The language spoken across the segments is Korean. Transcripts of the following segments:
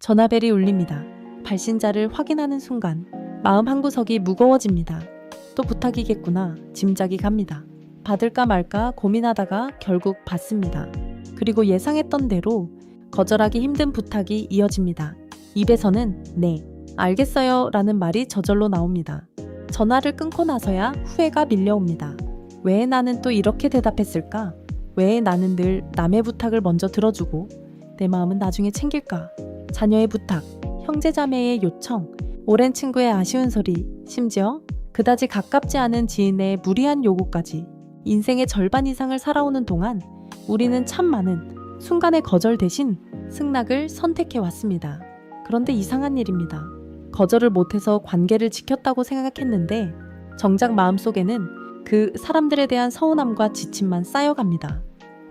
전화벨이 울립니다. 발신자를 확인하는 순간 마음 한구석이 무거워집니다. 또 부탁이겠구나 짐작이 갑니다. 받을까 말까 고민하다가 결국 받습니다. 그리고 예상했던 대로 거절하기 힘든 부탁이 이어집니다. 입에서는 네, 알겠어요 라는 말이 저절로 나옵니다. 전화를 끊고 나서야 후회가 밀려옵니다. 왜 나는 또 이렇게 대답했을까? 왜 나는 늘 남의 부탁을 먼저 들어주고 내 마음은 나중에 챙길까? 자녀의 부탁, 형제자매의 요청, 오랜 친구의 아쉬운 소리, 심지어 그다지 가깝지 않은 지인의 무리한 요구까지 인생의 절반 이상을 살아오는 동안 우리는 참 많은 순간의 거절 대신 승낙을 선택해왔습니다. 그런데 이상한 일입니다. 거절을 못해서 관계를 지켰다고 생각했는데 정작 마음속에는 그 사람들에 대한 서운함과 지침만 쌓여갑니다.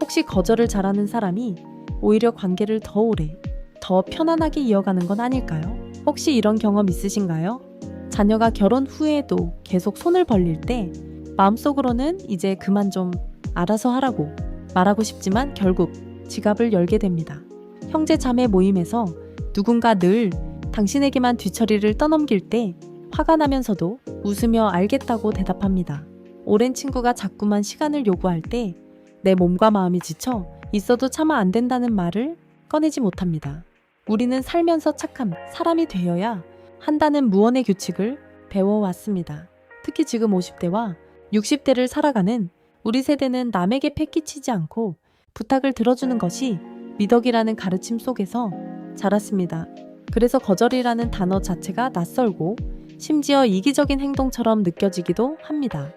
혹시 거절을 잘하는 사람이 오히려 관계를 더 오래, 더 편안하게 이어가는 건 아닐까요? 혹시 이런 경험 있으신가요? 자녀가 결혼 후에도 계속 손을 벌릴 때 마음속으로는 이제 그만 좀 알아서 하라고 말하고 싶지만 결국 지갑을 열게 됩니다. 형제 자매 모임에서 누군가 늘 당신에게만 뒤처리를 떠넘길 때 화가 나면서도 웃으며 알겠다고 대답합니다. 오랜 친구가 자꾸만 시간을 요구할 때 내 몸과 마음이 지쳐 있어도 참아 안 된다는 말을 꺼내지 못합니다. 우리는 살면서 착한 사람이 되어야 한다는 무언의 규칙을 배워왔습니다. 특히 지금 50대와 60대를 살아가는 우리 세대는 남에게 패기치지 않고 부탁을 들어주는 것이 미덕이라는 가르침 속에서 자랐습니다. 그래서 거절이라는 단어 자체가 낯설고 심지어 이기적인 행동처럼 느껴지기도 합니다.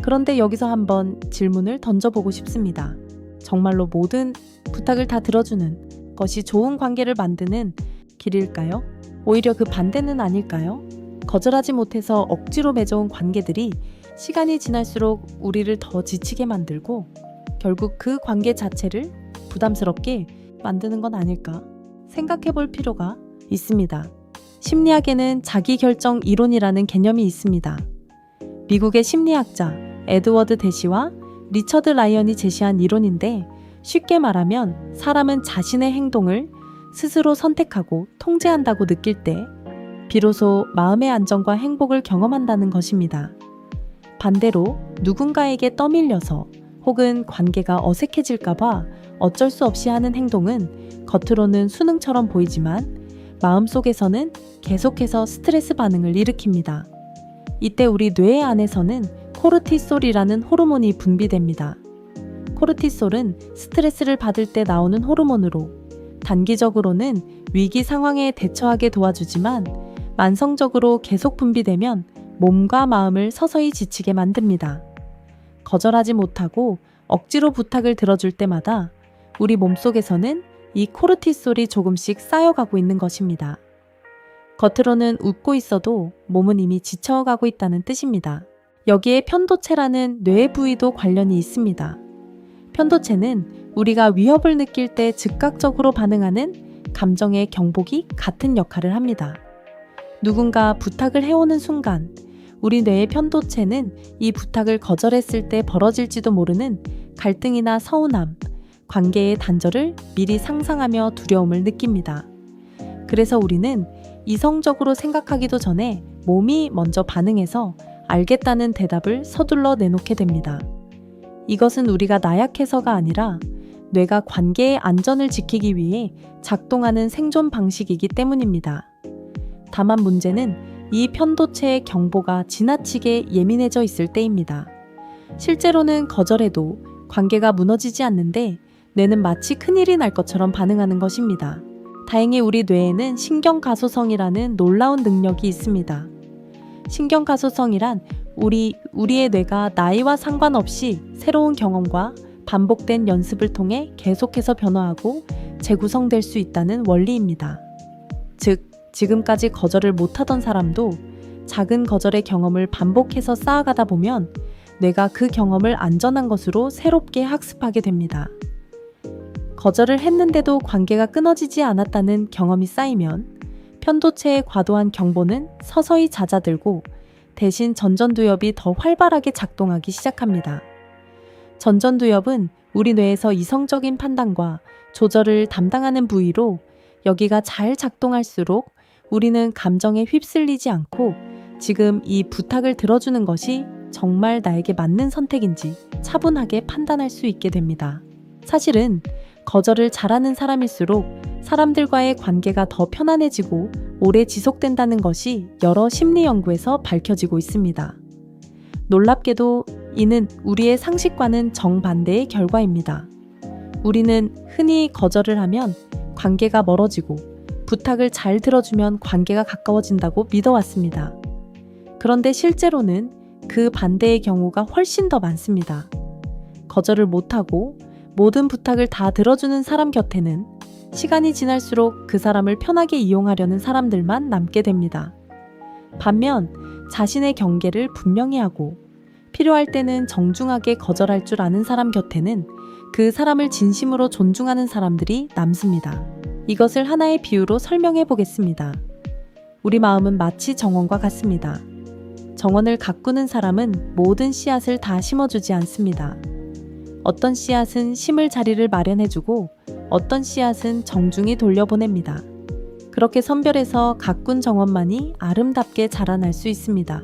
그런데 여기서 한번 질문을 던져보고 싶습니다. 정말로 모든 부탁을 다 들어주는 것이 좋은 관계를 만드는 길일까요? 오히려 그 반대는 아닐까요? 거절하지 못해서 억지로 맺어온 관계들이 시간이 지날수록 우리를 더 지치게 만들고 결국 그 관계 자체를 부담스럽게 만드는 건 아닐까 생각해 볼 필요가 있습니다. 심리학에는 자기결정 이론이라는 개념이 있습니다. 미국의 심리학자 에드워드 대시와 리처드 라이언이 제시한 이론인데 쉽게 말하면 사람은 자신의 행동을 스스로 선택하고 통제한다고 느낄 때 비로소 마음의 안정과 행복을 경험한다는 것입니다. 반대로 누군가에게 떠밀려서 혹은 관계가 어색해질까봐 어쩔 수 없이 하는 행동은 겉으로는 수능처럼 보이지만 마음속에서는 계속해서 스트레스 반응을 일으킵니다. 이때 우리 뇌 안에서는 코르티솔이라는 호르몬이 분비됩니다. 코르티솔은 스트레스를 받을 때 나오는 호르몬으로 단기적으로는 위기 상황에 대처하게 도와주지만 만성적으로 계속 분비되면 몸과 마음을 서서히 지치게 만듭니다. 거절하지 못하고 억지로 부탁을 들어줄 때마다 우리 몸속에서는 이 코르티솔이 조금씩 쌓여가고 있는 것입니다. 겉으로는 웃고 있어도 몸은 이미 지쳐가고 있다는 뜻입니다. 여기에 편도체라는 뇌 부위도 관련이 있습니다. 편도체는 우리가 위협을 느낄 때 즉각적으로 반응하는 감정의 경보기 같은 역할을 합니다. 누군가 부탁을 해오는 순간 우리 뇌의 편도체는 이 부탁을 거절했을 때 벌어질지도 모르는 갈등이나 서운함, 관계의 단절을 미리 상상하며 두려움을 느낍니다. 그래서 우리는 이성적으로 생각하기도 전에 몸이 먼저 반응해서 알겠다는 대답을 서둘러 내놓게 됩니다. 이것은 우리가 나약해서가 아니라 뇌가 관계의 안전을 지키기 위해 작동하는 생존 방식이기 때문입니다. 다만 문제는 이 편도체의 경보가 지나치게 예민해져 있을 때입니다. 실제로는 거절해도 관계가 무너지지 않는데 뇌는 마치 큰일이 날 것처럼 반응하는 것입니다. 다행히 우리 뇌에는 신경가소성이라는 놀라운 능력이 있습니다. 신경가소성이란 우리의 뇌가 나이와 상관없이 새로운 경험과 반복된 연습을 통해 계속해서 변화하고 재구성될 수 있다는 원리입니다. 즉, 지금까지 거절을 못하던 사람도 작은 거절의 경험을 반복해서 쌓아가다 보면 뇌가 그 경험을 안전한 것으로 새롭게 학습하게 됩니다. 거절을 했는데도 관계가 끊어지지 않았다는 경험이 쌓이면 편도체의 과도한 경보는 서서히 잦아들고 대신 전전두엽이 더 활발하게 작동하기 시작합니다. 전전두엽은 우리 뇌에서 이성적인 판단과 조절을 담당하는 부위로 여기가 잘 작동할수록 우리는 감정에 휩쓸리지 않고 지금 이 부탁을 들어주는 것이 정말 나에게 맞는 선택인지 차분하게 판단할 수 있게 됩니다. 사실은 거절을 잘하는 사람일수록 사람들과의 관계가 더 편안해지고 오래 지속된다는 것이 여러 심리 연구에서 밝혀지고 있습니다. 놀랍게도 이는 우리의 상식과는 정반대의 결과입니다. 우리는 흔히 거절을 하면 관계가 멀어지고 부탁을 잘 들어주면 관계가 가까워진다고 믿어왔습니다. 그런데 실제로는 그 반대의 경우가 훨씬 더 많습니다. 거절을 못하고 모든 부탁을 다 들어주는 사람 곁에는 시간이 지날수록 그 사람을 편하게 이용하려는 사람들만 남게 됩니다. 반면 자신의 경계를 분명히 하고 필요할 때는 정중하게 거절할 줄 아는 사람 곁에는 그 사람을 진심으로 존중하는 사람들이 남습니다. 이것을 하나의 비유로 설명해 보겠습니다. 우리 마음은 마치 정원과 같습니다. 정원을 가꾸는 사람은 모든 씨앗을 다 심어주지 않습니다. 어떤 씨앗은 심을 자리를 마련해주고 어떤 씨앗은 정중히 돌려보냅니다. 그렇게 선별해서 가꾼 정원만이 아름답게 자라날 수 있습니다.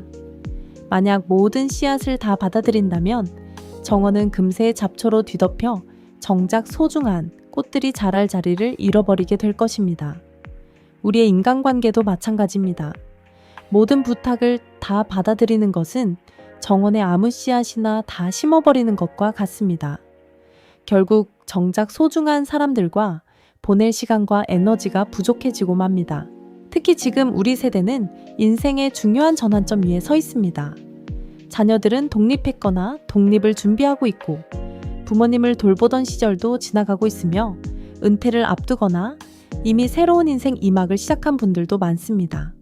만약 모든 씨앗을 다 받아들인다면 정원은 금세 잡초로 뒤덮여 정작 소중한 꽃들이 자랄 자리를 잃어버리게 될 것입니다. 우리의 인간관계도 마찬가지입니다. 모든 부탁을 다 받아들이는 것은 정원의 아무 씨앗이나 다 심어버리는 것과 같습니다. 결국 정작 소중한 사람들과 보낼 시간과 에너지가 부족해지고 맙니다. 특히 지금 우리 세대는 인생의 중요한 전환점 위에 서 있습니다. 자녀들은 독립했거나 독립을 준비하고 있고 부모님을 돌보던 시절도 지나가고 있으며 은퇴를 앞두거나 이미 새로운 인생 2막을 시작한 분들도 많습니다.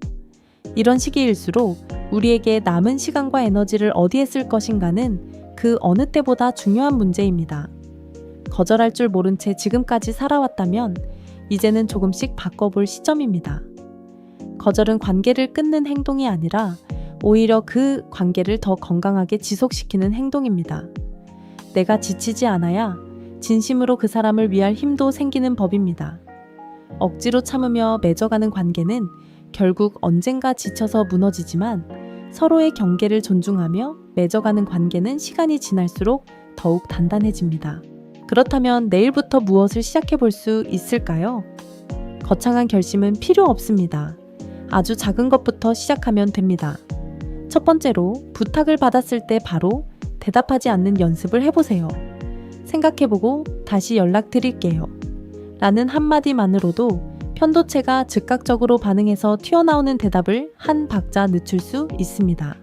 이런 시기일수록 우리에게 남은 시간과 에너지를 어디에 쓸 것인가는 그 어느 때보다 중요한 문제입니다. 거절할 줄 모른 채 지금까지 살아왔다면 이제는 조금씩 바꿔볼 시점입니다. 거절은 관계를 끊는 행동이 아니라 오히려 그 관계를 더 건강하게 지속시키는 행동입니다. 내가 지치지 않아야 진심으로 그 사람을 위할 힘도 생기는 법입니다. 억지로 참으며 맺어가는 관계는 결국 언젠가 지쳐서 무너지지만 서로의 경계를 존중하며 맺어가는 관계는 시간이 지날수록 더욱 단단해집니다. 그렇다면 내일부터 무엇을 시작해 볼 수 있을까요? 거창한 결심은 필요 없습니다. 아주 작은 것부터 시작하면 됩니다. 첫 번째로 부탁을 받았을 때 바로 대답하지 않는 연습을 해보세요. 생각해보고 다시 연락드릴게요. 라는 한마디만으로도 편도체가 즉각적으로 반응해서 튀어나오는 대답을 한 박자 늦출 수 있습니다.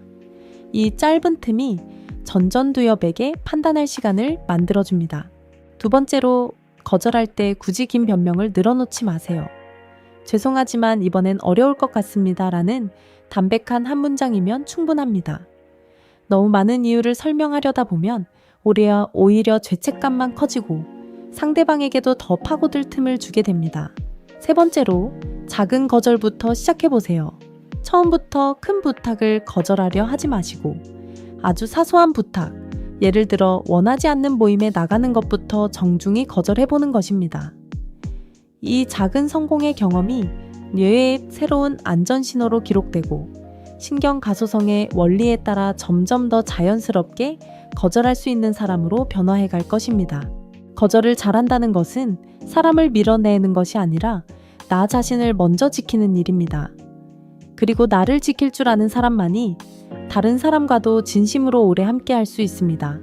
이 짧은 틈이 전전두엽에게 판단할 시간을 만들어줍니다. 두 번째로 거절할 때 굳이 긴 변명을 늘어놓지 마세요. 죄송하지만 이번엔 어려울 것 같습니다. 라는 담백한 한 문장이면 충분합니다. 너무 많은 이유를 설명하려다 보면 오히려 죄책감만 커지고 상대방에게도 더 파고들 틈을 주게 됩니다. 세 번째로 작은 거절부터 시작해보세요. 처음부터 큰 부탁을 거절하려 하지 마시고 아주 사소한 부탁, 예를 들어 원하지 않는 모임에 나가는 것부터 정중히 거절해보는 것입니다. 이 작은 성공의 경험이 뇌의 새로운 안전신호로 기록되고 신경가소성의 원리에 따라 점점 더 자연스럽게 거절할 수 있는 사람으로 변화해 갈 것입니다. 거절을 잘한다는 것은 사람을 밀어내는 것이 아니라 나 자신을 먼저 지키는 일입니다. 그리고 나를 지킬 줄 아는 사람만이 다른 사람과도 진심으로 오래 함께 할 수 있습니다.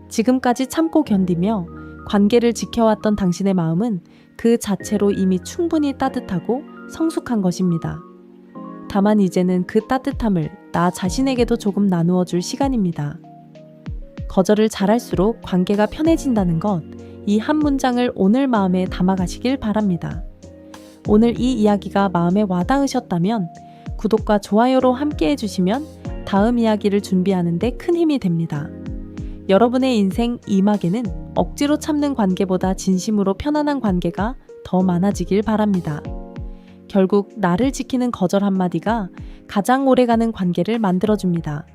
지금까지 참고 견디며 관계를 지켜왔던 당신의 마음은 그 자체로 이미 충분히 따뜻하고 성숙한 것입니다. 다만 이제는 그 따뜻함을 나 자신에게도 조금 나누어 줄 시간입니다. 거절을 잘할수록 관계가 편해진다는 것, 이 한 문장을 오늘 마음에 담아가시길 바랍니다. 오늘 이 이야기가 마음에 와닿으셨다면 구독과 좋아요로 함께 해주시면 다음 이야기를 준비하는 데 큰 힘이 됩니다. 여러분의 인생 2막에는 억지로 참는 관계보다 진심으로 편안한 관계가 더 많아지길 바랍니다. 결국 나를 지키는 거절 한마디가 가장 오래가는 관계를 만들어줍니다.